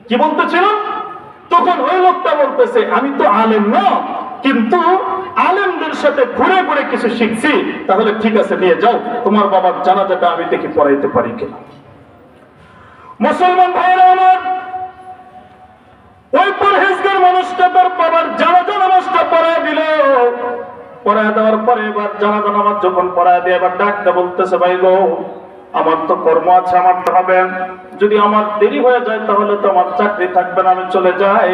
কি বলতেছিল? তখন ওই লোকটা বলতেছে, আমি তো আলেম না, কিন্তু আলেমদের সাথে ঘুরে ঘুরে কিছু শিখছি। তাহলে ঠিক আছে, নিয়ে যাও, তোমার বাবার জানাজাটা আমি দেখি পড়াইতে পারি কিনা। মুসলমান ভাইরা আমার, ওই পরহেজগার মানুষটা তার বাবার জানাজা নামাজটা পড়ায় দিল। পড়ায় দেওয়ার পরে এবার জানাজা নামাজ যখন পড়ায় দিয়ে এবার ডাকতে বলতেছে, ভাই গো, আমার তো কর্ম আছে, আমার তো হবে, যদি আমার দেরি হয়ে যায় তাহলে তো আমার চাকরি থাকবে না, আমি চলে যাই।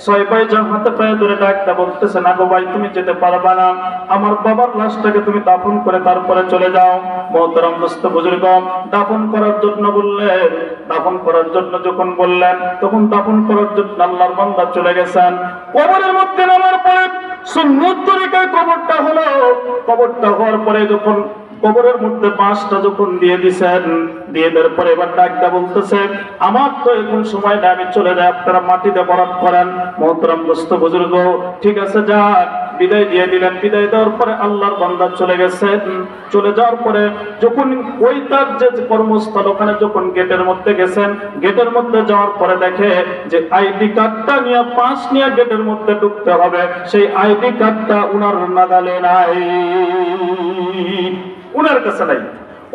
ছয় ভাই যা হাতে পায়ে ধরে ডাকতে বলতেছে, না গো ভাই, তুমি যেতে পারবে না, আমার বাবার লাশটাকে তুমি দাফন করে তারপরে চলে যাও। মোহতারাম দোস্ত বুজুর্গ, দাফন করার জন্য বললেন। দাফন করার জন্য যখন বললেন, তখন দাফন করার জন্য আল্লাহর বান্দা চলে গেছেন। কবরের মধ্যে নামার পরে সুন্নত তরিকায় কবরটা হলো। কবরটা হওয়ার পরে যখন কবরের মধ্যে বাঁশটা যখন দিয়ে দিছেন, দিয়ে দেওয়ার পরে এবার ডাকটা বলতেছে, আমার তো এখন সময় না, আমি চলে যাই, আপনারা মাটিতে বরাদ করেন। মোহতারাম দোস্ত বুজুর্গ, ঠিক আছে যাক, বিদায় দিয়ে দিলেন। বিদায় দেওয়ার পরে আল্লাহর বান্দা চলে গেছেন। চলে যাওয়ার পরে যখন ওই তার যে কর্মস্থল, ওখানে যখন গেটের মধ্যে গেছেন, গেটের মধ্যে যাওয়ার পরে দেখে যে আইডি কার্ডটা নিয়ে, পাস নিয়ে গেটের মধ্যে ঢুকতে হবে। সেই আইডি কার্ডটা উনার নাগালে নাই, উনার কাছে নাই।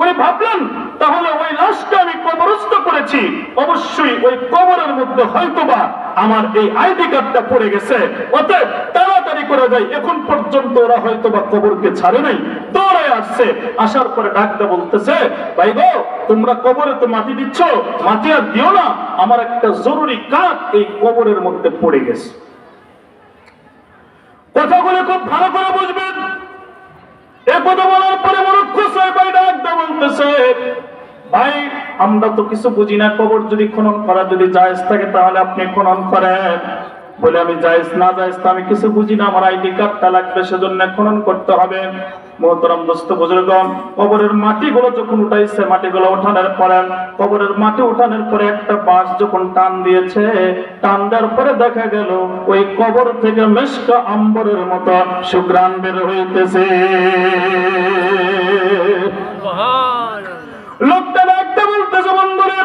উনি ভাবলেন, তাহলে ওই লাশটা আমি কবরস্থ করেছি, অবশ্যই ওই কবরের মধ্যে হয়তোবা আমার এই আইডি কার্ডটা পড়ে গেছে, অতএব তাড়াতাড়ি করে যায়। এখন পর্যন্ত ওরা হয়তোবা কবরকে ছাড়ে নাই, দৌড়ে আসছে। আসার পরে ডাকতে বলতেছে, ভাই গো, তোমরা কবরে তো মাটি দিচ্ছ, মাটি আর দিও না, আমার একটা জরুরি কাজ এই কবরের মধ্যে পড়ে গেছে। কথাগুলো খুব ভালো করে বুঝবেন। এই কথা বলার পরে বলতেছে, ভাই আমরা তো কিছু বুঝি না, কবর যদি খনন করা যদি জায়েজ থাকে তাহলে আপনি খনন করেন। বলে, আমি জায়েজ না জায়েজ তো আমি কিছু বুঝি না, আমার আইডি কার্ডটা লাগবে, সেজন্য খনন করতে হবে। মোহতারাম দোস্ত বুজুর্গণ, কবরের মাটিগুলো যখন উঠাইছে, মাটিগুলো উঠানোর পরে, কবরের মাটি উঠানোর পরে একটা বাঁশ যখন টান দিয়েছে, টান দেওয়ার পরে দেখা গেল ওই কবর থেকে মেশকা আম্বরের মতো সুঘ্রাণ বের হইতেছে। লোকটা ডাকতে বলতেছে, বন্ধুরা,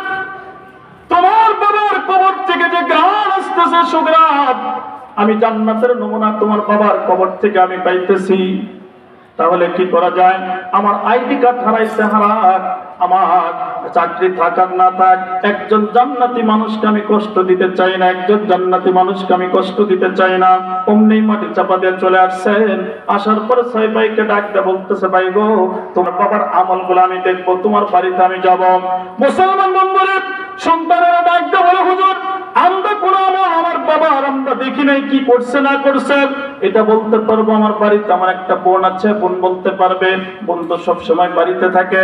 তোমার বাবার কবর থেকে যে ঘ্রাণ আসতেছে, সুঘ্রাণ, আমি জান্নাতের নমুনা তোমার বাবার কবর থেকে আমি পাইতেছি। তাহলে কি করা যায়? আমার আইডি কার্ড হারাইছে, হারাক, আমার চাকরি থাকার না থাক, একজন জান্নাতি মানুষকে আমি কষ্ট দিতে চাই না, একজন জান্নাতি মানুষকে আমি কষ্ট দিতে চাই না। অমনি মাটি চাপা দিয়ে চলে আসছেন। আসার পরে ছয় ভাইকে ডাকতে বলতেছে, ভাই গো, তোমার বাবার আমলগুলো আমি দেখবো, তোমার বাড়িতে আমি যাব। মুসলমান বন্ধুরা, সন্তানেরা ডাকতে বলে, হুজুর, আমরা কোনো আমল আমার বাবার আমরা দেখি নাই, কি করছে না করছে এটা বলতে পারবো। আমার বাড়িতে আমার একটা বোন আছে, বোন বলতে পারবে, বোন তো সবসময় বাড়িতে থাকে।